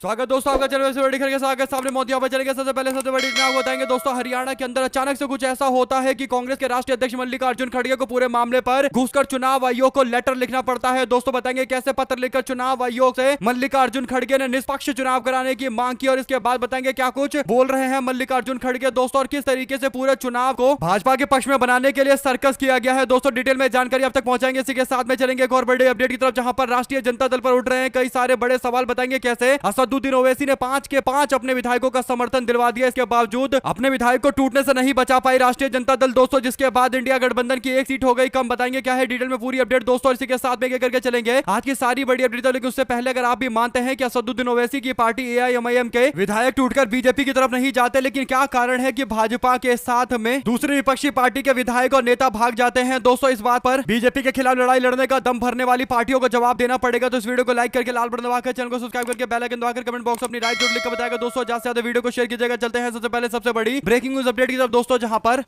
स्वागत दोस्तों आपका चैनल से बड़ी खबर के साथ सामने मोदी पर चलेंगे। सबसे पहले सबसे बड़ी घटना बताएंगे दोस्तों। हरियाणा के अंदर अचानक से कुछ ऐसा होता है कि कांग्रेस के राष्ट्रीय अध्यक्ष मल्लिकार्जुन खड़गे को पूरे मामले पर घुसकर चुनाव आयोग को लेटर लिखना पड़ता है। दोस्तों बताएंगे कैसे पत्र लिखकर चुनाव आयोग से मल्लिकार्जुन खड़गे ने निष्पक्ष चुनाव कराने की मांग की और इसके बाद बताएंगे क्या कुछ बोल रहे हैं मल्लिकार्जुन खड़गे दोस्तों, और किस तरीके से पूरे चुनाव को भाजपा के पक्ष में बनाने के लिए सर्कस किया गया है। दोस्तों डिटेल में जानकारी अब तक पहुंचाएंगे। इसी के साथ में चलेंगे एक और बड़े अपडेट की तरफ, जहां पर राष्ट्रीय जनता दल पर उठ रहे हैं कई सारे बड़े सवाल। बताएंगे कैसे असदुद्दीन ओवैसी ने 5 के 5 अपने विधायकों का समर्थन दिलवा दिया, इसके बावजूद अपने विधायक को टूटने से नहीं बचा पाई राष्ट्रीय जनता दल दोस्तों, जिसके बाद इंडिया गठबंधन की एक सीट हो गई कम। बताएंगे क्या है डिटेल में पूरी अपडेट दोस्तों, इसी के साथ में करके चलेंगे आज की सारी बड़ी अपडेट। लेकिन उससे पहले अगर आप भी मानते हैं कि असदुद्दीन ओवैसी की पार्टी एआईएमआईएम के विधायक टूटकर बीजेपी की तरफ नहीं जाते, लेकिन क्या कारण है कि भाजपा के साथ में दूसरी विपक्षी पार्टी के विधायक और नेता भाग जाते हैं दोस्तों, इस बात पर बीजेपी के खिलाफ लड़ाई लड़ने का दम भरने वाली पार्टियों को जवाब देना पड़ेगा। तो इस वीडियो को लाइक करके लाल बटन दबाकर चैनल को सब्सक्राइब करके बेल आइकन दबाकर कमेंट बॉक्स अपनी राय जोड़ लिखकर बताएगा दोस्तों। ज्यादा से ज्यादा वीडियो को शेयर कीजिएगा। चलते हैं सबसे पहले सबसे बड़ी ब्रेकिंग न्यूज अपडेट की तरफ दोस्तों, जहां पर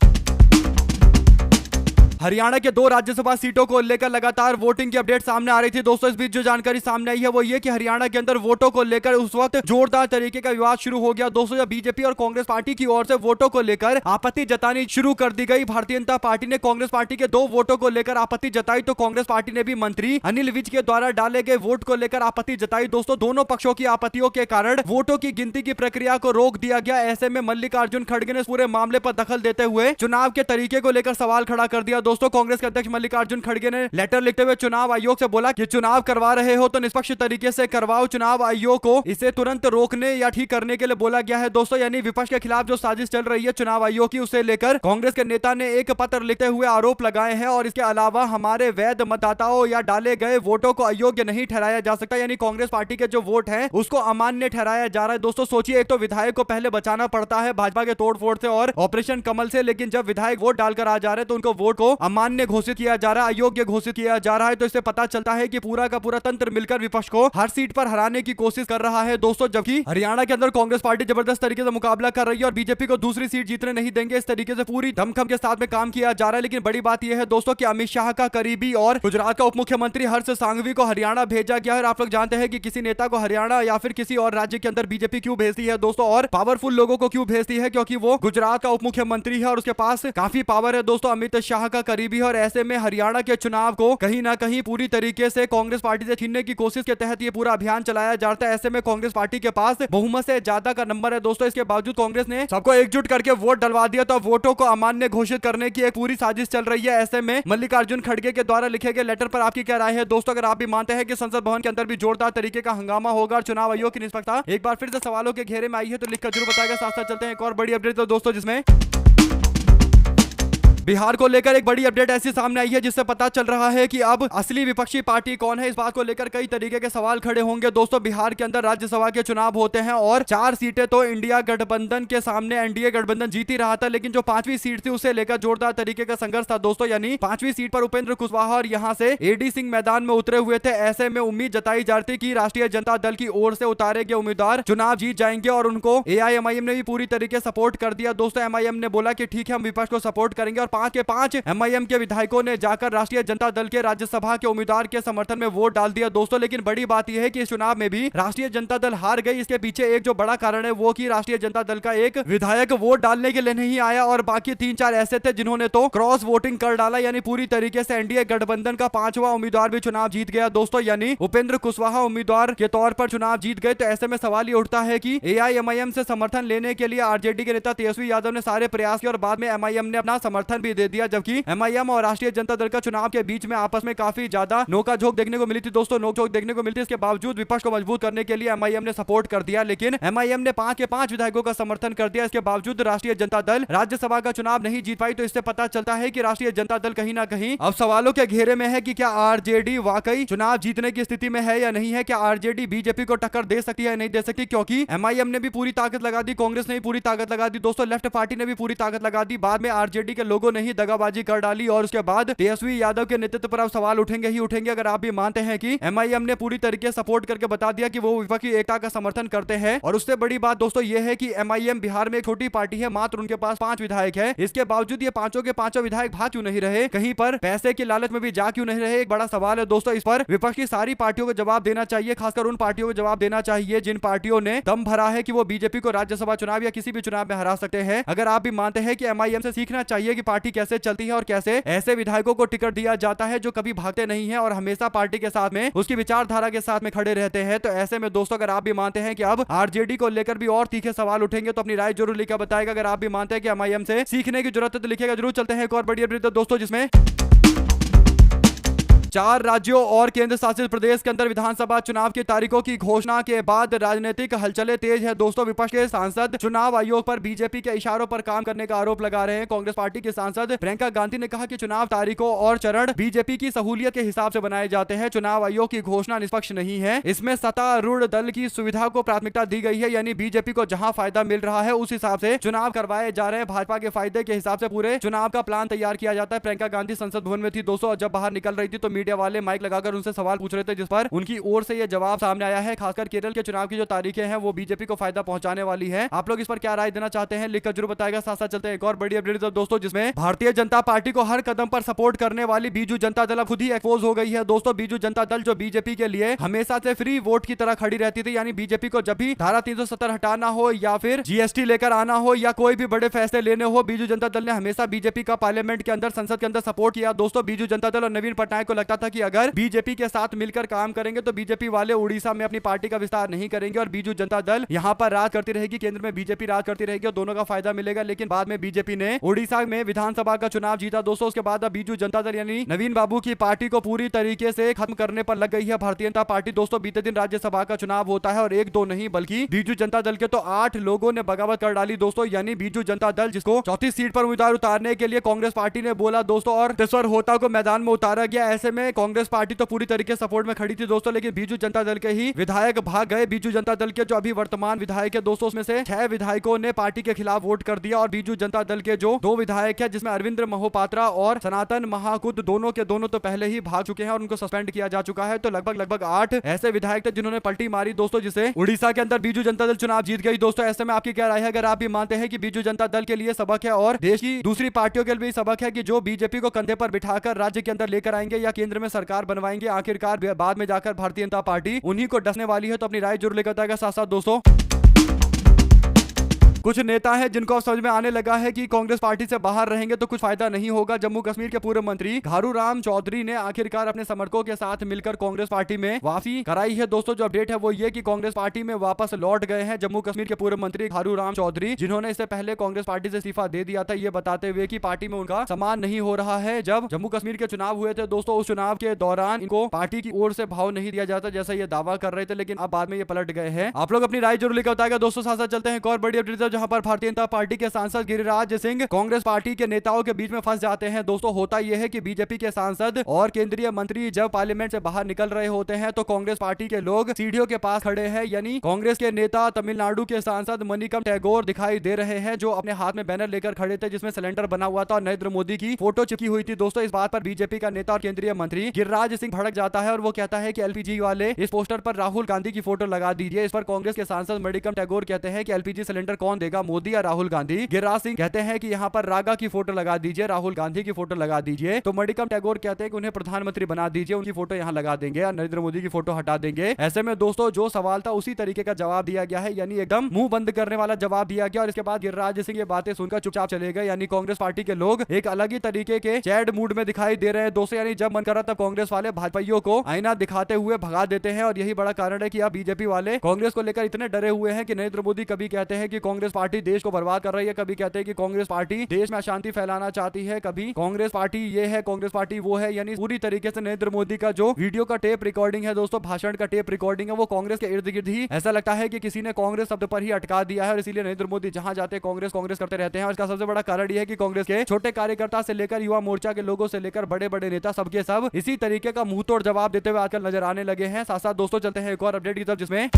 हरियाणा के 2 राज्यसभा सीटों को लेकर लगातार वोटिंग की अपडेट सामने आ रही थी दोस्तों। इस बीच जो जानकारी सामने आई है वो ये कि हरियाणा के अंदर वोटों को लेकर उस वक्त जोरदार तरीके का विवाद शुरू हो गया दोस्तों, जब बीजेपी और कांग्रेस पार्टी की ओर से वोटों को लेकर आपत्ति जतानी शुरू कर दी गई। भारतीय जनता पार्टी ने कांग्रेस पार्टी के 2 वोटों को लेकर आपत्ति जताई, तो कांग्रेस पार्टी ने भी मंत्री अनिल विज के द्वारा डाले गए वोट को लेकर आपत्ति जताई दोस्तों। दोनों पक्षों की आपत्तियों के कारण वोटों की गिनती की प्रक्रिया को रोक दिया गया। ऐसे में मल्लिकार्जुन खड़गे ने पूरे मामले पर दखल देते हुए चुनाव के तरीके को लेकर सवाल खड़ा कर दिया दोस्तों। कांग्रेस के अध्यक्ष मल्लिकार्जुन खड़गे ने लेटर लिखते हुए चुनाव आयोग से बोला कि चुनाव करवा रहे हो तो निष्पक्ष तरीके से करवाओ। चुनाव आयोग को इसे तुरंत रोकने या ठीक करने के लिए बोला गया है दोस्तों, यानी विपक्ष के खिलाफ जो साजिश चल रही है चुनाव आयोग की, उसे लेकर कांग्रेस के नेता ने एक पत्र लिखते हुए आरोप लगाए हैं। और इसके अलावा हमारे वैध मतदाताओं या डाले गए वोटों को अयोग्य नहीं ठहराया जा सकता, यानी कांग्रेस पार्टी के जो वोट है उसको अमान्य ठहराया जा रहा है दोस्तों। सोचिए, एक तो विधायक को पहले बचाना पड़ता है भाजपा के तोड़फोड़ से और ऑपरेशन कमल से, लेकिन जब विधायक वोट डालकर आ जा रहे हैं तो उनको वोट को अमान्य घोषित किया जा रहा है, अयोग्य घोषित किया जा रहा है। तो इससे पता चलता है कि पूरा का पूरा तंत्र मिलकर विपक्ष को हर सीट पर हराने की कोशिश कर रहा है दोस्तों, जबकि हरियाणा के अंदर कांग्रेस पार्टी जबरदस्त तरीके से मुकाबला कर रही है और बीजेपी को दूसरी सीट जीतने नहीं देंगे। इस तरीके से पूरी दमखम के साथ में काम किया जा रहा है। लेकिन बड़ी बात यह है दोस्तों कि अमित शाह का करीबी और गुजरात का उप मुख्यमंत्री हर्ष सांघवी को हरियाणा भेजा गया है। आप लोग जानते हैं कि किसी नेता को हरियाणा या फिर किसी और राज्य के अंदर बीजेपी क्यों भेजती है दोस्तों, और पावरफुल लोगों को क्यों भेजती है, क्योंकि वो गुजरात का उप मुख्यमंत्री है और उसके पास काफी पावर है दोस्तों, अमित शाह का करीबी है। और ऐसे में हरियाणा के चुनाव को कहीं ना कहीं पूरी तरीके से कांग्रेस पार्टी से छीनने की कोशिश के तहत ये पूरा अभियान चलाया जाता है। ऐसे में कांग्रेस पार्टी के पास बहुमत से ज्यादा का नंबर है दोस्तों, इसके बावजूद कांग्रेस ने सबको एकजुट करके वोट डलवा दिया, तो वोटों को अमान्य घोषित करने की एक पूरी साजिश चल रही है। ऐसे में मल्लिकार्जुन खड़गे के द्वारा लिखे गए लेटर पर आपकी क्या राय है दोस्तों? अगर आप भी मानते हैं कि संसद भवन के अंदर भी जोरदार तरीके का हंगामा होगा और चुनाव आयोग की निष्पक्षता एक बार फिर से सवालों के घेरे में आई है, तो लिखकर जरूर बताएगा। साथ साथ चलते हैं एक और बड़ी अपडेट तो दोस्तों, जिसमें बिहार को लेकर एक बड़ी अपडेट ऐसी सामने आई है जिससे पता चल रहा है कि अब असली विपक्षी पार्टी कौन है। इस बात को लेकर कई तरीके के सवाल खड़े होंगे दोस्तों। बिहार के अंदर राज्यसभा के चुनाव होते हैं और 4 सीटें तो इंडिया गठबंधन के सामने एनडीए गठबंधन जीत ही रहा था, लेकिन जो 5वीं सीट थी उसे लेकर जोरदार तरीके का संघर्ष था दोस्तों, यानी 5वीं सीट पर उपेंद्र कुशवाहा और यहां से एडी सिंह मैदान में उतरे हुए थे। ऐसे में उम्मीद जताई जा रही थी कि राष्ट्रीय जनता दल की ओर से उतारे गए उम्मीदवार चुनाव जीत जाएंगे और उनको एआईएमआईएम ने भी पूरी तरीके सपोर्ट कर दिया दोस्तों। एमआईएम ने बोला कि ठीक है, हम विपक्ष को सपोर्ट करेंगे और 5 के 5 एमआईएम के विधायकों ने जाकर राष्ट्रीय जनता दल के राज्यसभा के उम्मीदवार के समर्थन में वोट डाल दिया दोस्तों। लेकिन बड़ी बात यह है कि इस चुनाव में भी राष्ट्रीय जनता दल हार गई। इसके पीछे एक जो बड़ा कारण है वो कि राष्ट्रीय जनता दल का एक विधायक वोट डालने के लिए नहीं आया और बाकी 3-4 ऐसे थे जिन्होंने तो क्रॉस वोटिंग कर डाला, यानी पूरी तरीके से एनडीए गठबंधन का 5वां उम्मीदवार भी चुनाव जीत गया दोस्तों, यानी उपेंद्र कुशवाहा उम्मीदवार के तौर पर चुनाव जीत गए। तो ऐसे में सवाल ये उठता है कि एआईएमआईएम से समर्थन लेने के लिए आरजेडी के नेता तेजस्वी यादव ने सारे प्रयास किए और बाद में एमआईएम ने अपना समर्थन भी दे दिया, जबकि एमआईएम और राष्ट्रीय जनता दल का चुनाव के बीच में आपस में काफी ज्यादा नोकाझोंक देखने को मिली थी दोस्तों, नोकझोंक देखने को मिलती है। इसके बावजूद विपक्ष को मजबूत करने के लिए एमआईएम ने सपोर्ट कर दिया, लेकिन एमआईएम ने 5 के 5 विधायकों का समर्थन कर दिया। इसके बावजूद राष्ट्रीय जनता दल राज्यसभा का चुनाव नहीं जीत पाई। तो इससे पता चलता है कि राष्ट्रीय जनता दल कहीं ना कहीं अब सवालों के घेरे में है कि क्या आरजेडी वाकई चुनाव जीतने की स्थिति में है या नहीं है, क्या आरजेडी बीजेपी को टक्कर दे सकती है नहीं दे सकती, क्योंकि एमआईएम ने भी पूरी ताकत लगा दी, कांग्रेस ने भी पूरी ताकत लगा दी दोस्तों, लेफ्ट पार्टी ने भी पूरी ताकत लगा दी। बाद में आरजेडी के लोगों ने ही दगाबाजी कर डाली और उसके बाद तेजस्वी यादव के नेतृत्व पर अब सवाल उठेंगे ही उठेंगे। अगर आप भी मानते हैं कि एमआईएम ने पूरी तरीके सपोर्ट करके बता दिया कि वो विपक्ष की एकता का समर्थन करते हैं, और उससे बड़ी बात दोस्तों ये है कि एमआईएम बिहार में एक छोटी पार्टी है, मात्र उनके पास 5 विधायक है, इसके बावजूद ये पांचों के पांचों विधायक भाग क्यों नहीं रहे, कहीं पर पैसे की लालच में भी जा क्यों नहीं रहे, एक बड़ा सवाल है दोस्तों। इस पर विपक्ष की सारी पार्टियों को जवाब देना चाहिए, खासकर उन पार्टियों को जवाब देना चाहिए जिन पार्टियों ने दम भरा है कि वो बीजेपी को राज्यसभा चुनाव या किसी भी चुनाव में हरा सकते हैं। अगर आप भी मानते हैं कि एमआईएम से सीखना चाहिए कि पार्टी कैसे चलती है और कैसे ऐसे विधायकों को टिकट दिया जाता है जो कभी भागते नहीं है और हमेशा पार्टी के साथ में उसकी विचारधारा के साथ में खड़े रहते हैं, तो ऐसे में दोस्तों अगर आप भी मानते हैं कि अब आरजेडी को लेकर भी और तीखे सवाल उठेंगे तो अपनी राय जरूर लिखकर बताएगा। अगर आप भी मानते हैं कि एमआईएम से सीखने की जरूरत है तो लिखेगा जरूर। चलते हैं एक और बड़ी अपडेट दोस्तों, जिसमें 4 राज्यों और केंद्र शासित प्रदेश के अंदर विधानसभा चुनाव की तारीखों की घोषणा के बाद राजनीतिक हलचलें तेज है दोस्तों। विपक्ष के सांसद चुनाव आयोग पर बीजेपी के इशारों पर काम करने का आरोप लगा रहे हैं। कांग्रेस पार्टी के सांसद प्रियंका गांधी ने कहा कि चुनाव तारीखों और चरण बीजेपी की सहूलियत के हिसाब से बनाए जाते हैं। चुनाव आयोग की घोषणा निष्पक्ष नहीं है, इसमें सत्तारूढ़ दल की सुविधा को प्राथमिकता दी गई है, यानी बीजेपी को जहां फायदा मिल रहा है उस हिसाब से चुनाव करवाए जा रहे हैं। भाजपा के फायदे के हिसाब से पूरे चुनाव का प्लान तैयार किया जाता है। प्रियंका गांधी संसद भवन में थी दोस्तों, जब बाहर निकल रही थी तो मीडिया वाले माइक लगा उनसे सवाल पूछ रहे थे, जिस पर उनकी ओर से यह जवाब सामने आया है। खासकर केरल के चुनाव की जो तारीखें हैं वो बीजेपी को फायदा पहुंचाने वाली है। आप लोग इस पर क्या राय देना चाहते हैं लिखकर जरूर बताएगा। साथ साथ चलते हैं एक और बड़ी अपडेट दोस्तों, जिसमें भारतीय जनता पार्टी को हर कदम पर सपोर्ट करने वाली बीजू जनता दल अब खुद ही एक्सपोज हो गई है दोस्तों। बीजू जनता दल जो बीजेपी के लिए हमेशा से फ्री वोट की तरह खड़ी रहती थी, यानी बीजेपी को जब भी धारा 370 हटाना हो या फिर जीएसटी लेकर आना हो या कोई भी बड़े फैसले लेने हो, बीजू जनता दल ने हमेशा बीजेपी का पार्लियामेंट के अंदर, संसद के अंदर सपोर्ट किया दोस्तों। बीजू जनता दल और नवीन पटनायक को लगता था कि अगर बीजेपी के साथ मिलकर काम करेंगे तो बीजेपी वाले उड़ीसा में अपनी पार्टी का विस्तार नहीं करेंगे और बीजू जनता दल यहां पर राज करती रहेगी, केंद्र में बीजेपी राज करती रहेगी और दोनों का फायदा मिलेगा। लेकिन बाद में बीजेपी ने उड़ीसा में विधानसभा का चुनाव जीता दोस्तों। उसके बाद अब बीजू जनता दल यानी नवीन बाबू की पार्टी को पूरी तरीके से खत्म करने पर लग गई है भारतीय जनता पार्टी दोस्तों। बीते दिन राज्यसभा का चुनाव होता है और 1-2 नहीं बल्कि बीजू जनता दल के तो 8 लोगों ने बगावत कर डाली दोस्तों, यानी बीजू जनता दल जिसको 34 सीट पर उम्मीदवार उतारने के लिए कांग्रेस पार्टी ने बोला दोस्तों और तेश्वर होता को मैदान में उतारा गया। ऐसे में कांग्रेस पार्टी तो पूरी तरीके सपोर्ट में खड़ी थी दोस्तों, लेकिन बीजू जनता दल के ही विधायक भाग गए। बीजू जनता दल के जो अभी वर्तमान विधायक है दोस्तों, उसमें से 6 विधायकों ने पार्टी के खिलाफ वोट कर दिया और बीजू जनता दल के जो 2 विधायक है, जिसमें अरविंद मोहपात्रा और सनातन महाकुद दोनों के दोनों तो पहले ही भाग चुके हैं और उनको सस्पेंड किया जा चुका है। तो लगभग 8 ऐसे विधायक थे जिन्होंने पलटी मारी दोस्तों, जिसे उड़ीसा के अंदर बीजू जनता दल चुनाव जीत गई दोस्तों। ऐसे में आपकी क्या राय है? अगर आप भी मानते हैं कि बीजू जनता दल के लिए सबक है और देश की दूसरी पार्टियों के लिए भी सबक है कि जो बीजेपी को कंधे पर बिठाकर राज्य के अंदर लेकर आएंगे या केंद्र में सरकार बनवाएंगे, आखिरकार बाद में जाकर भारतीय जनता पार्टी उन्हीं को डसने वाली है, तो अपनी राय जरूर लेकर बताएगा। साथ साथ दोस्तों कुछ नेता हैं जिनको अब समझ में आने लगा है कि कांग्रेस पार्टी से बाहर रहेंगे तो कुछ फायदा नहीं होगा। जम्मू कश्मीर के पूर्व मंत्री घारू राम चौधरी ने आखिरकार अपने समर्थकों के साथ मिलकर कांग्रेस पार्टी में वापसी कराई है दोस्तों। जो अपडेट है वो ये कि कांग्रेस पार्टी में वापस लौट गए हैं जम्मू कश्मीर के पूर्व मंत्री घारू राम चौधरी, जिन्होंने इससे पहले कांग्रेस पार्टी से इस्तीफा दे दिया था, ये बताते हुए कि पार्टी में उनका सम्मान नहीं हो रहा है। जब जम्मू कश्मीर के चुनाव हुए थे दोस्तों, उस चुनाव के दौरान इनको पार्टी की ओर से भाव नहीं दिया जाता जैसा ये दावा कर रहे थे, लेकिन अब बाद में ये पलट गए हैं। आप लोग अपनी राय जरूर लेकर बताएगा दोस्तों। साथ साथ चलते हैं एक और बड़ी अपडेट जहां पर भारतीय जनता पार्टी के सांसद गिरिराज सिंह कांग्रेस पार्टी के नेताओं के बीच में फंस जाते हैं दोस्तों। होता यह है कि बीजेपी के सांसद और केंद्रीय मंत्री जब पार्लियामेंट से बाहर निकल रहे होते हैं तो कांग्रेस पार्टी के लोग सीढ़ियों के पास खड़े हैं, यानी कांग्रेस के नेता तमिलनाडु के सांसद मणिकम टैगोर दिखाई दे रहे हैं, जो अपने हाथ में बैनर लेकर खड़े थे जिसमें सिलेंडर बना हुआ था और नरेंद्र मोदी की फोटो चिपकी हुई थी दोस्तों। इस बात पर बीजेपी का नेता और केंद्रीय मंत्री गिरिराज सिंह भड़क जाता है और वो कहता है कि एलपीजी वाले इस पोस्टर पर राहुल गांधी की फोटो लगा दीजिए। इस पर कांग्रेस के सांसद मणिकम टैगोर कहते हैं कि एलपीजी सिलेंडर कौन देगा, मोदी या राहुल गांधी? गिरिराज सिंह कहते हैं कि यहाँ पर रागा की फोटो लगा दीजिए, राहुल गांधी की फोटो लगा दीजिए। तो मणिकम टैगोर कहते हैं कि उन्हें प्रधानमंत्री बना दीजिए, उनकी फोटो यहाँ लगा देंगे और नरेंद्र मोदी की फोटो हटा देंगे। ऐसे में दोस्तों जो सवाल था उसी तरीके का जवाब दिया गया है, यानी एकदम मुंह बंद करने वाला जवाब दिया गया। और इसके बाद गिरिराज सिंह ये बातें सुनकर चुपचाप चले गए, यानी कांग्रेस पार्टी के लोग एक अलग ही तरीके के चैट मूड में दिखाई दे रहे हैं दोस्तों। यानी जब मन कर रहा तब कांग्रेस वाले भाजपाइयों को आईना दिखाते हुए भगा देते हैं और यही बड़ा कारण है कि अब बीजेपी वाले कांग्रेस को लेकर इतने डरे हुए हैं कि नरेंद्र मोदी कभी कहते हैं कि कांग्रेस पार्टी देश को बर्बाद कर रही है, कभी कहते हैं कि कांग्रेस पार्टी देश में अशांति फैलाना चाहती है, कभी कांग्रेस पार्टी ये है, कांग्रेस पार्टी वो है। यानी पूरी तरीके से नरेंद्र मोदी का जो वीडियो का टेप रिकॉर्डिंग है दोस्तों, भाषण का टेप रिकॉर्डिंग है, वो कांग्रेस के इर्द गिर्द ही ऐसा लगता है कि किसी ने कांग्रेस शब्द पर ही अटका दिया है और इसीलिए नरेंद्र मोदी जहां जाते हैं कांग्रेस कांग्रेस करते रहते हैं। और इसका सबसे बड़ा कारण यह है कि कांग्रेस के छोटे कार्यकर्ता से लेकर युवा मोर्चा के लोगों से लेकर बड़े बड़े नेता सबके सब इसी तरीके का मुंह तोड़ जवाब देते हुए आजकल नजर आने लगे हैं। साथ साथ दोस्तों चलते हैं एक और अपडेट की तरफ, जिसमें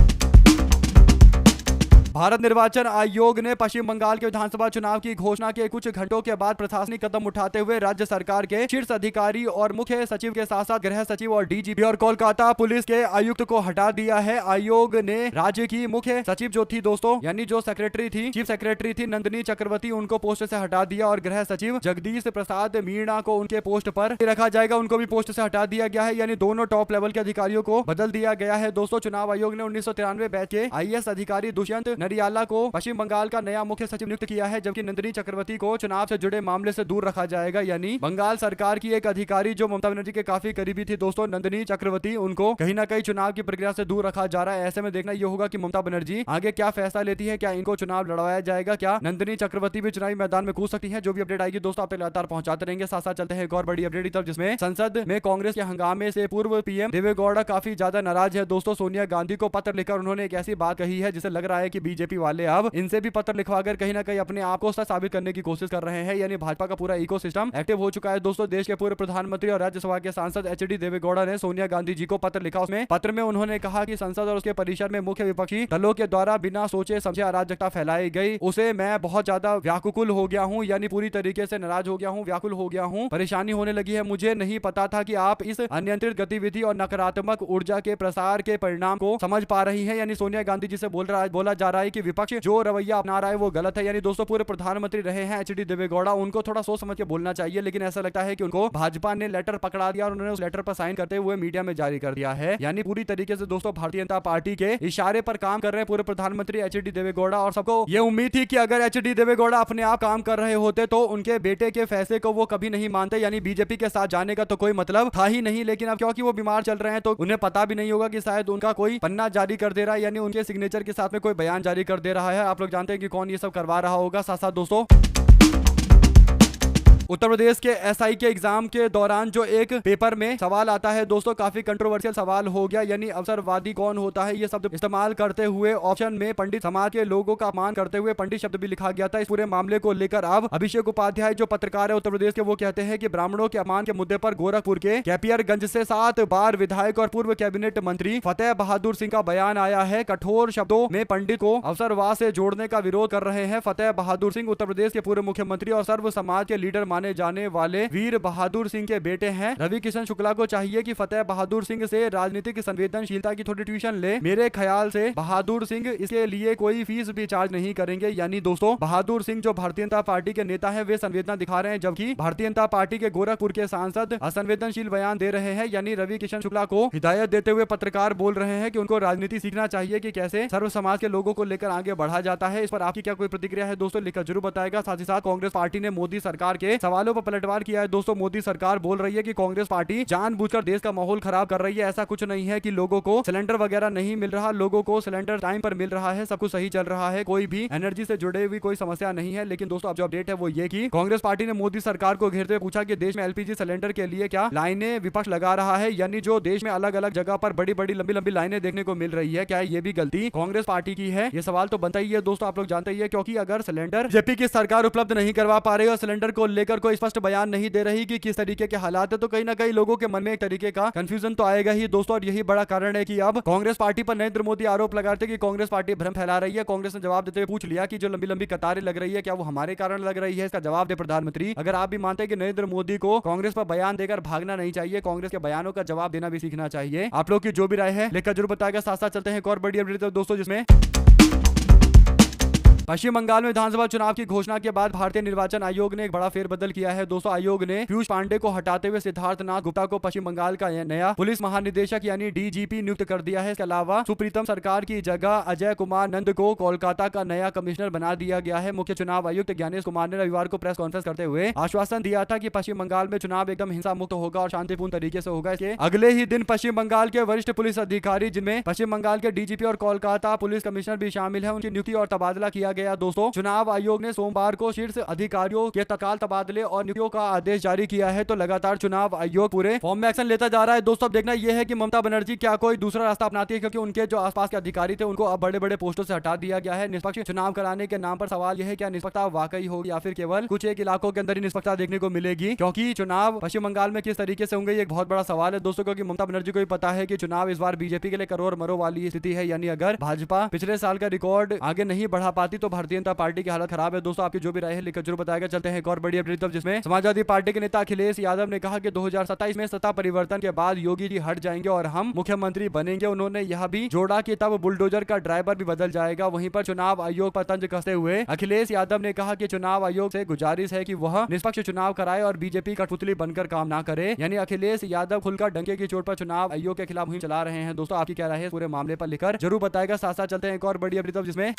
भारत निर्वाचन आयोग ने पश्चिम बंगाल के विधानसभा चुनाव की घोषणा के कुछ घंटों के बाद प्रशासनिक कदम उठाते हुए राज्य सरकार के शीर्ष अधिकारी और मुख्य सचिव के साथ साथ गृह सचिव और डीजीपी और कोलकाता पुलिस के आयुक्त को हटा दिया है। आयोग ने राज्य की मुख्य सचिव जो थी दोस्तों, यानी जो सेक्रेटरी थी, चीफ सेक्रेटरी थी नंदिनी चक्रवर्ती, उनको पोस्ट से हटा दिया और गृह सचिव जगदीश प्रसाद मीणा को उनके पोस्ट पर रखा जाएगा, उनको भी पोस्ट से हटा दिया गया है। यानी दोनों टॉप लेवल के अधिकारियों को बदल दिया गया है। दोस्तों, चुनाव आयोग ने 1993 बैच के आईएएस अधिकारी दुष्यंत नरियाला को पश्चिम बंगाल का नया मुख्य सचिव नियुक्त किया है, जबकि नंदिनी चक्रवर्ती को चुनाव से जुड़े मामले से दूर रखा जाएगा। यानी बंगाल सरकार की एक अधिकारी जो ममता बनर्जी के काफी करीबी थी दोस्तों, नंदिनी चक्रवर्ती, उनको कहीं ना कहीं चुनाव की प्रक्रिया से दूर रखा जा रहा है। ऐसे में देखना यह होगा कि ममता बनर्जी आगे क्या फैसला लेती है, क्या इनको चुनाव लड़वाया जाएगा, क्या नंदिनी चक्रवर्ती भी चुनावी मैदान में कूद सकती है। जो भी अपडेट आएगी दोस्तों आप तक लगातार पहुंचाते रहेंगे। साथ साथ चलते हैं एक और बड़ी अपडेट की तरफ, जिसमें संसद में कांग्रेस के हंगामे से पूर्व पीएम देवेगौड़ा काफी ज्यादा नाराज है। दोस्तों, सोनिया गांधी को पत्र लिखकर उन्होंने एक ऐसी बात कही है जिसे लग रहा है कि बीजेपी वाले अब इनसे भी पत्र लिखवाकर कहीं ना कहीं अपने आप को सच साबित करने की कोशिश कर रहे हैं। यानी भाजपा का पूरा इकोसिस्टम एक्टिव हो चुका है। दोस्तों, देश के पूर्व प्रधानमंत्री और राज्यसभा के सांसद एचडी देवेगौड़ा ने सोनिया गांधी जी को पत्र लिखा। उसमें पत्र में उन्होंने कहा कि संसद और उसके परिसर में मुख्य विपक्षी दलों के द्वारा बिना सोचे समझे अराजकता फैलाई गई, उसे मैं बहुत ज्यादा व्याकुल हो गया हूँ, यानी पूरी तरीके से नाराज हो गया हूँ, व्याकुल हो गया हूँ, परेशानी होने लगी है। मुझे नहीं पता था कि आप इस अनियंत्रित गतिविधि और नकारात्मक ऊर्जा के प्रसार के परिणाम को समझ पा रही है। यानी सोनिया गांधी जी से बोला जा रहा है कि विपक्ष जो रवैया अपना रहा है वो गलत है। यानी दोस्तों, पूरे प्रधानमंत्री रहे हैं एचडी देवेगौड़ा, उनको थोड़ा सोच समझ के बोलना चाहिए, लेकिन ऐसा लगता है कि उनको भाजपा ने लेटर पकड़ा दिया और उन्होंने उस लेटर पर साइन करते हुए मीडिया में जारी कर दिया है। यानी पूरी तरीके से दोस्तों भारतीय जनता पार्टी के इशारे पर काम कर रहे हैं पूर्व प्रधानमंत्री एचडी देवेगौड़ा। और सबको ये उम्मीद थी कि अगर एचडी देवेगौड़ा अपने आप काम कर रहे होते तो उनके बेटे के फैसले को वो कभी नहीं मानते, यानी बीजेपी के साथ जाने का तो कोई मतलब था ही नहीं। लेकिन अब क्योंकि वो बीमार चल रहे हैं तो उन्हें पता भी नहीं होगा कि शायद उनका कोई पन्ना जारी कर दे रहा है, यानी उनके सिग्नेचर के साथ में कोई बयान जारी कर दे रहा है। आप लोग जानते हैं कि कौन ये सब करवा रहा होगा। साथ साथ दोस्तों, उत्तर प्रदेश के एसआई के एग्जाम के दौरान जो एक पेपर में सवाल आता है दोस्तों, काफी कंट्रोवर्शियल सवाल हो गया। यानी अवसरवादी कौन होता है, ये शब्द इस्तेमाल करते हुए ऑप्शन में पंडित समाज के लोगों का अपमान करते हुए पंडित शब्द भी लिखा गया था। इस पूरे मामले को लेकर अब अभिषेक उपाध्याय जो पत्रकार है उत्तर प्रदेश के, वो कहते हैं कि ब्राह्मणों के अपमान के मुद्दे पर गोरखपुर के कैपियरगंज से 7 बार विधायक और पूर्व कैबिनेट मंत्री फतेह बहादुर सिंह का बयान आया है। कठोर शब्दों में पंडित को अवसरवाद से जोड़ने का विरोध कर रहे हैं। फतेह बहादुर सिंह उत्तर प्रदेश के पूर्व मुख्यमंत्री और सर्व समाज के लीडर माने जाने वाले वीर बहादुर सिंह के बेटे हैं। रवि किशन शुक्ला को चाहिए कि फतेह बहादुर सिंह से राजनीतिक संवेदनशीलता की थोड़ी ट्यूशन ले। मेरे ख्याल से बहादुर सिंह इसके लिए कोई फीस भी चार्ज नहीं करेंगे। यानी दोस्तों, बहादुर सिंह जो भारतीय जनता पार्टी के नेता है वे संवेदना दिखा रहे हैं, जबकि भारतीय जनता पार्टी के गोरखपुर के सांसद असंवेदनशील बयान दे रहे हैं। यानी रवि किशन शुक्ला को हिदायत देते हुए पत्रकार बोल रहे हैं कि उनको राजनीति सीखना चाहिए कि कैसे सर्व समाज के लोगों को लेकर आगे बढ़ा जाता है। इस पर आपकी क्या कोई प्रतिक्रिया है दोस्तों, लिखकर जरूर बताएगा। साथ ही साथ कांग्रेस पार्टी ने मोदी सरकार के सवालों पर पलटवार किया है। दोस्तों, मोदी सरकार बोल रही है कि कांग्रेस पार्टी जानबूझकर देश का माहौल खराब कर रही है। ऐसा कुछ नहीं है कि लोगों को सिलेंडर वगैरह नहीं मिल रहा, लोगों को सिलेंडर टाइम पर मिल रहा है, सब कुछ सही चल रहा है, कोई भी एनर्जी से जुड़े हुई कोई समस्या नहीं है। लेकिन दोस्तों, अब जो अपडेट है वो ये कि कांग्रेस पार्टी ने मोदी सरकार को घेरते हुए पूछा कि देश में एलपीजी सिलेंडर के लिए क्या लाइनें विपक्ष लगा रहा है। यानी जो देश में अलग अलग जगह पर बड़ी बड़ी लंबी लंबी लाइनें देखने को मिल रही है, क्या ये भी गलती कांग्रेस पार्टी की है? ये सवाल तो बनता ही है दोस्तों। आप लोग जानते ही है, क्योंकि अगर सिलेंडर जेपी की सरकार उपलब्ध नहीं करवा पा रही और सिलेंडर को लेकर कोई स्पष्ट बयान नहीं दे रही कि किस तरीके के हालात है, तो कहीं ना कहीं लोगों के मन में एक तरीके का कंफ्यूजन तो आएगा ही दोस्तों। और यही बड़ा कारण है कि अब कांग्रेस पार्टी पर नरेंद्र मोदी आरोप लगाते कि कांग्रेस पार्टी भ्रम फैला रही है। कांग्रेस ने जवाब देते हुए पूछ लिया कि जो लंबी लंबी कतारें लग रही है क्या वो हमारे कारण लग रही है? इसका जवाब दे प्रधानमंत्री। अगर आप भी मानते हैं कि नरेंद्र मोदी को कांग्रेस पर बयान देकर भागना नहीं चाहिए, कांग्रेस के बयानों का जवाब देना भी सीखना चाहिए। आप लोग की जो भी राय है लेकर जरूर बताएगा। साथ साथ चलते हैं एक और बड़ी अपडेट दोस्तों, जिसमें पश्चिम बंगाल में विधानसभा चुनाव की घोषणा के बाद भारतीय निर्वाचन आयोग ने एक बड़ा फेरबदल किया है दोस्तों। आयोग ने पीयूष पांडे को हटाते हुए सिद्धार्थनाथ गुप्ता को पश्चिम बंगाल का नया पुलिस महानिदेशक यानी डीजीपी नियुक्त कर दिया है। इसके अलावा सुप्रीतम सरकार की जगह अजय कुमार नंद को कोलकाता का नया कमिश्नर बना दिया गया है। मुख्य चुनाव आयुक्त ज्ञानेश कुमार ने रविवार को प्रेस कॉन्फ्रेंस करते हुए आश्वासन दिया था कि पश्चिम बंगाल में चुनाव एकदम हिंसा मुक्त होगा और शांतिपूर्ण तरीके से होगा। इसके अगले ही दिन पश्चिम बंगाल के वरिष्ठ पुलिस अधिकारी, जिनमें पश्चिम बंगाल के डीजीपी और कोलकाता पुलिस कमिश्नर भी शामिल है, उनकी नियुक्ति और तबादला किया गया। दोस्तों चुनाव आयोग ने सोमवार को शीर्ष अधिकारियों के तत्काल तबादले और नियुक्तियों का आदेश जारी किया है। तो लगातार चुनाव आयोग पूरे फॉर्म में एक्शन लेता जा रहा है। दोस्तों अब देखना यह है कि ममता बनर्जी क्या कोई दूसरा रास्ता अपनाती है, क्योंकि उनके जो आसपास के अधिकारी थे उनको अब बड़े बड़े पोस्टों से हटा दिया गया है। निष्पक्ष चुनाव कराने के नाम पर सवाल यह है क्या निष्पक्षता वाकई होगी या फिर केवल कुछ एक इलाकों के अंदर ही निष्पक्षता देखने को मिलेगी, क्योंकि चुनाव पश्चिम बंगाल में किस तरीके से होंगे ये एक बहुत बड़ा सवाल है दोस्तों। क्योंकि ममता बनर्जी को भी पता है कि चुनाव इस बार बीजेपी के लिए करोड़ मरो वाली स्थिति है, यानी अगर भाजपा पिछले साल का रिकॉर्ड आगे नहीं बढ़ा पाती तो भारतीय जनता पार्टी की हालत खराब है। दोस्तों आपकी जो भी राय है लिखकर जरूर बताएगा। चलते हैं एक और बड़ी अपडेट जिसमें समाजवादी पार्टी के नेता अखिलेश यादव ने कहा कि 2027 में सत्ता परिवर्तन के बाद योगी जी हट जाएंगे और हम मुख्यमंत्री बनेंगे। उन्होंने यह भी जोड़ा कि तब बुलडोजर का ड्राइवर भी बदल जाएगा। वहीं पर चुनाव आयोग पर तंज कसते हुए अखिलेश यादव ने कहा कि चुनाव आयोग से गुजारिश है कि वह निष्पक्ष चुनाव कराए और बीजेपी कठपुतली बनकर काम ना करे। यानी अखिलेश यादव खुलकर डंके की चोट पर चुनाव आयोग के खिलाफ मुहिम चला रहे हैं। दोस्तों आपकी क्या राय है पूरे मामले पर लिखकर जरूर बताएगा। साथ साथ चलते हैं एक और बड़ी अपडेट जिसमें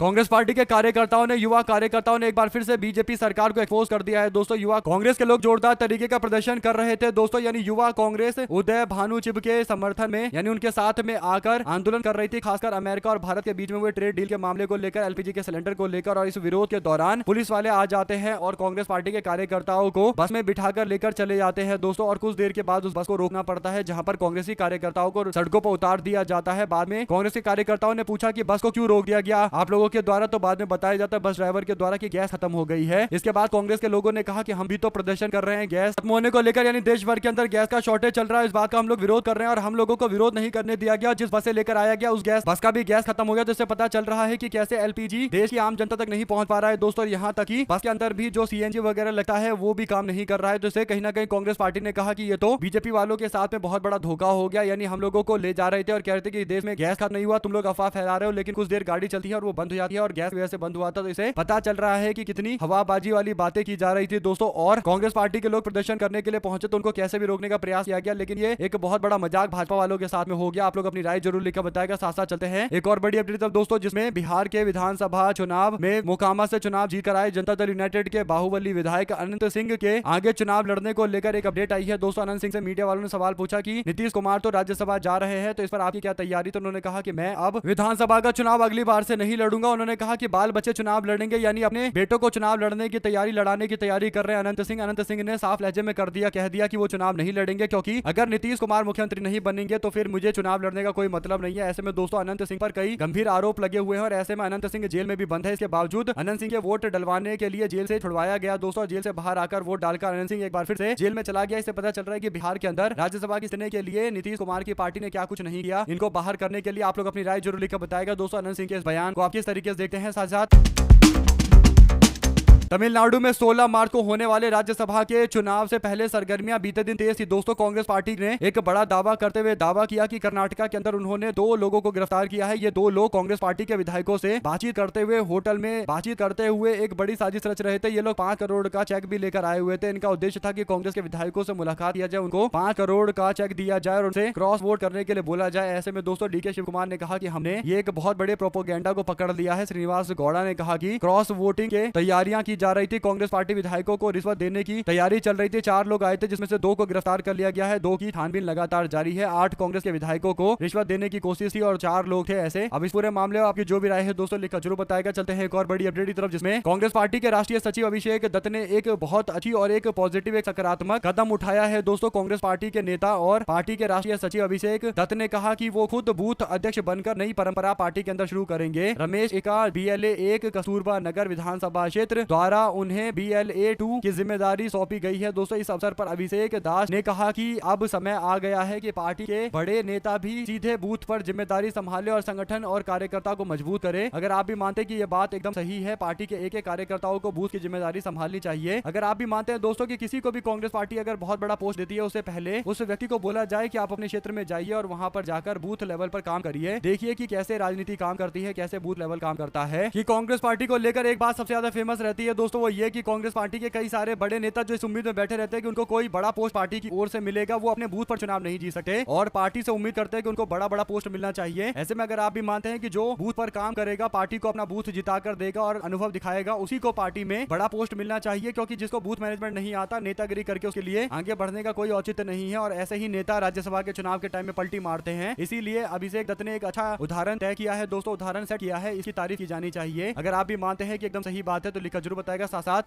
कांग्रेस पार्टी के कार्यकर्ताओं ने युवा कार्यकर्ताओं ने एक बार फिर से बीजेपी सरकार को एक्सपोज कर दिया है। दोस्तों युवा कांग्रेस के लोग जोरदार तरीके का प्रदर्शन कर रहे थे दोस्तों, यानी युवा कांग्रेस उदय भानु चिब के समर्थन में यानी उनके साथ में आकर आंदोलन कर रही थी, खासकर अमेरिका और भारत के बीच में हुए ट्रेड डील के मामले को लेकर, एलपीजी के सिलेंडर को लेकर। और इस विरोध के दौरान पुलिस वाले आ जाते हैं और कांग्रेस पार्टी के कार्यकर्ताओं को बस में बिठाकर लेकर चले जाते हैं दोस्तों। और कुछ देर के बाद उस बस को रोकना पड़ता है, जहां पर कांग्रेसी कार्यकर्ताओं को सड़कों पर उतार दिया जाता है। बाद में कांग्रेस के कार्यकर्ताओं ने पूछा कि बस को क्यों रोक दिया गया आप लोगों के द्वारा, तो बाद में बताया जाता है बस ड्राइवर के द्वारा कि गैस खत्म हो गई है। इसके बाद कांग्रेस के लोगों ने कहा कि हम भी तो प्रदर्शन कर रहे हैं गैस खत्म होने को लेकर, यानी देश भर के अंदर गैस का शॉर्टेज चल रहा है, इस बात का हम लोग विरोध कर रहे हैं और हम लोगों को विरोध नहीं करने दिया गया। जिस बस से लेकर आया गया उस बस का भी गैस खत्म हो गया। तो इससे पता चल रहा है कि कैसे एलपीजी देश की आम जनता तक नहीं पहुंच पा रहा है दोस्तों। यहाँ तक कि बस के अंदर भी जो सीएनजी वगैरह लगता है वो भी काम नहीं कर रहा है। तो इससे कहीं ना कहीं कांग्रेस पार्टी ने कहा कि ये तो बीजेपी वालों के साथ में बहुत बड़ा धोखा हो गया, यानी हम लोगों को ले जा रहे थे और कह रहे थे कि देश में गैस खत्म नहीं हुआ, तुम लोग अफवाह फैला रहे हो, लेकिन कुछ देर गाड़ी चलती है और वो बंद हो जाती है और गैस वजह से बंद हुआ था। तो इसे पता चल रहा है कि कितनी हवाबाजी वाली बातें की जा रही थी दोस्तों। और कांग्रेस पार्टी के लोग प्रदर्शन करने के लिए पहुंचे तो उनको कैसे भी रोकने का प्रयास किया गया, लेकिन ये एक बहुत बड़ा मजाक भाजपा वालों के साथ में हो गया। आप लोग अपनी राय जरूर लिखकर बताएगा। साथ साथ चलते हैं एक और बड़ी अपडेट दोस्तों जिसमें बिहार के विधानसभा चुनाव में मोकामा से चुनाव जीतकर आए जनता दल यूनाइटेड के बाहुबली विधायक अनंत सिंह के आगे चुनाव लड़ने को लेकर एक अपडेट आई है दोस्तों। अनंत सिंह से मीडिया वालों ने सवाल पूछा कि नीतीश कुमार तो राज्यसभा जा रहे हैं, तो इस पर आपकी क्या तैयारी। तो उन्होंने कहा कि मैं अब विधानसभा का चुनाव अगली बार से नहीं लड़ूंगा। उन्होंने कहा कि बाल बच्चे चुनाव लड़ेंगे, यानी अपने बेटों को चुनाव लड़ने की तैयारी लड़ाने की तैयारी कर रहे हैं अनंत सिंह ने साफ लहजे में कह दिया कि वो चुनाव नहीं लड़ेंगे, क्योंकि अगर नीतीश कुमार मुख्यमंत्री नहीं बनेंगे तो फिर मुझे चुनाव लड़ने का कोई मतलब नहीं है। ऐसे में दोस्तों अनंत सिंह पर कई गंभीर आरोप लगे हुए हैं और ऐसे में अनंत सिंह जेल में भी बंद है। इसके बावजूद अनंत सिंह के वोट डलवाने के लिए जेल से छुड़वाया गया दोस्तों। जेल से बाहर आकर वोट डालकर अनंत सिंह एक बार फिर से जेल में चला गया। इससे पता चल रहा है कि बिहार के अंदर राज्यसभा की चुनाव के लिए नीतीश कुमार की पार्टी ने क्या कुछ नहीं किया इनको बाहर करने के लिए। आप लोग अपनी राय जरूर लिखकर बताएगा दोस्तों अनंत सिंह के इस बयान को आप किस तरीके से देखते हैं। साथ साथ तमिलनाडु में 16 मार्च को होने वाले राज्यसभा के चुनाव से पहले सरगर्मियां बीते दिन तेज थी दोस्तों। कांग्रेस पार्टी ने एक बड़ा दावा करते हुए दावा किया कि कर्नाटका के अंदर उन्होंने 2 लोगों को गिरफ्तार किया है। ये 2 लोग कांग्रेस पार्टी के विधायकों से बातचीत करते हुए होटल में बातचीत करते हुए एक बड़ी साजिश रच रहे थे। ये लोग 5 करोड़ का चेक भी लेकर आए हुए थे। इनका उद्देश्य था कि कांग्रेस के विधायकों से मुलाकात किया जाए, उनको 5 करोड़ का चेक दिया जाए और उनसे क्रॉस वोट करने के लिए बोला जाए। ऐसे में दोस्तों डीके शिव कुमार ने कहा कि हमने ये एक बहुत बड़े प्रोपोगेंडा को पकड़ लिया है। श्रीनिवास गौड़ा ने कहा कि क्रॉस वोटिंग के तैयारियां की जा रही थी, कांग्रेस पार्टी विधायकों को रिश्वत देने की तैयारी चल रही थी। 4 लोग आए थे जिसमें से 2 को गिरफ्तार कर लिया गया है। 2 की छानबीन लगातार जारी है। 8 कांग्रेस के विधायकों को रिश्वत देने की कोशिश थी और 4 लोग थे ऐसे। अब इस पूरे मामले में आपकी जो भी राय है दोस्तों लिखकर जरूर बताएगा। चलते हैं एक और बड़ी अपडेट की तरफ जिसमें कांग्रेस पार्टी के राष्ट्रीय सचिव अभिषेक दत्त ने एक बहुत अच्छी और एक पॉजिटिव एक सकारात्मक कदम उठाया है दोस्तों। कांग्रेस पार्टी के नेता और पार्टी के राष्ट्रीय सचिव अभिषेक दत्त ने कहा कि वो खुद बूथ अध्यक्ष बनकर नई परंपरा पार्टी के अंदर शुरू करेंगे। रमेश एका BLA 1 कस्तूरबा नगर विधानसभा क्षेत्र द्वारा उन्हें BLA 2 की जिम्मेदारी सौंपी गई है दोस्तों। इस अवसर पर अभिषेक दास ने कहा कि अब समय आ गया है कि पार्टी के बड़े नेता भी सीधे बूथ पर जिम्मेदारी संभाले और संगठन और कार्यकर्ता को मजबूत करे। अगर आप भी मानते हैं कि ये बात एकदम सही है, पार्टी के एक कार्यकर्ताओं को बूथ की जिम्मेदारी संभालनी चाहिए। अगर आप भी मानते हैं दोस्तों कि किसी को भी कांग्रेस पार्टी अगर बहुत बड़ा पोस्ट देती है, उससे पहले उस व्यक्ति को बोला जाए कि आप अपने क्षेत्र में जाइए और वहां पर जाकर बूथ लेवल पर काम करिए। देखिए कि कैसे राजनीति काम करती है, कैसे बूथ लेवल काम करता है। कि कांग्रेस पार्टी को लेकर एक बात सबसे ज्यादा फेमस रहती है दोस्तों वो ये कि कांग्रेस पार्टी के कई सारे बड़े नेता जो इस उम्मीद में बैठे रहते हैं कि उनको कोई बड़ा पोस्ट पार्टी की ओर से मिलेगा, वो अपने बूथ पर चुनाव नहीं जीत सकते और पार्टी से उम्मीद करते हैं कि उनको बड़ा बड़ा पोस्ट मिलना चाहिए। ऐसे में अगर आप भी मानते हैं कि जो बूथ पर काम करेगा, पार्टी को अपना बूथ जिताकर देगा और अनुभव दिखाएगा, उसी को पार्टी में बड़ा पोस्ट मिलना चाहिए, क्योंकि जिसको बूथ मैनेजमेंट नहीं आता, नेतागिरी करके उसके लिए आगे बढ़ने का कोई औचित्य नहीं है। और ऐसे ही नेता राज्यसभा के चुनाव के टाइम में पलटी मारते हैं। इसीलिए अभिषेक दत्त ने एक अच्छा उदाहरण तय किया है दोस्तों, उदाहरण सेट किया है, इसकी तारीफ की जानी चाहिए। अगर आप भी मानते हैं कि एकदम सही बात है तो लिखकर जरूर बताएगा। साथ साथ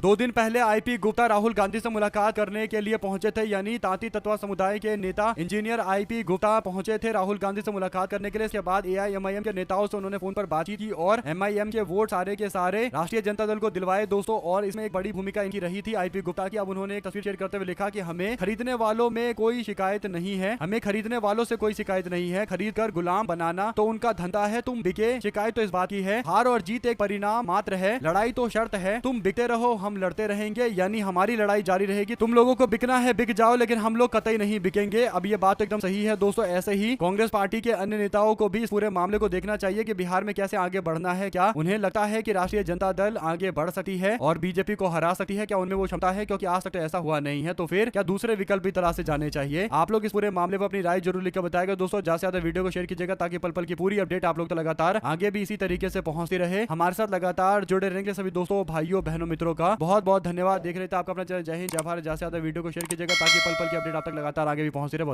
2 दिन पहले आईपी गुप्ता राहुल गांधी से मुलाकात करने के लिए पहुंचे थे, यानी तांती तत्वा समुदाय के नेता इंजीनियर आईपी गुप्ता पहुंचे थे राहुल गांधी से मुलाकात करने के लिए। इसके बाद एआईएमआईएम के नेताओं से उन्होंने फोन पर बातचीत की और एमआईएम के वोट सारे के सारे राष्ट्रीय जनता दल को दिलवाए दोस्तों। और इसमें एक बड़ी भूमिका इनकी रही थी आईपी गुप्ता की। अब उन्होंने एक तस्वीर शेयर करते हुए लिखा कि हमें खरीदने वालों में कोई शिकायत नहीं है, हमें खरीदने वालों से कोई शिकायत नहीं है, खरीद कर गुलाम बनाना तो उनका धंधा है, तुम बिके। शिकायत तो इस बात की है, हार और जीत एक परिणाम मात्र है, लड़ाई तो शर्त है, तुम बिकते रहो हम लड़ते रहेंगे, यानी हमारी लड़ाई जारी रहेगी। तुम लोगों को बिकना है बिक जाओ, लेकिन हम लोग कतई नहीं बिकेंगे। अब ये बात तो एकदम सही है दोस्तों। ऐसे ही कांग्रेस पार्टी के अन्य नेताओं को भी इस पूरे मामले को देखना चाहिए कि बिहार में कैसे आगे बढ़ना है। क्या उन्हें लगता है कि राष्ट्रीय जनता दल आगे बढ़ सकती है और बीजेपी को हरा सकती है? क्या उनमें वो क्षमता है? क्योंकि आज तक तो ऐसा हुआ नहीं है। तो फिर क्या दूसरे विकल्प भी तलाश से जाने चाहिए? आप लोग इस पूरे मामले पर अपनी राय जरूर लिखकर बताएगा दोस्तों। ज्यादा से ज्यादा वीडियो को शेयर कीजिएगा ताकि पल पल की पूरी अपडेट आप लोग तो लगातार आगे भी इसी तरीके से पहुंचती रहे। हमारे साथ लगातार जुड़े रहेंगे सभी दोस्तों, भाइयों, बहनों, मित्रों का बहुत बहुत धन्यवाद। देख रहे थे आपका अपना चैनल जय हिंद जय भारत। ज्यादा से ज्यादा वीडियो को शेयर कीजिएगा ताकि पल पल की अपडेट आप तक लगातार आगे भी पहुंचती रहे।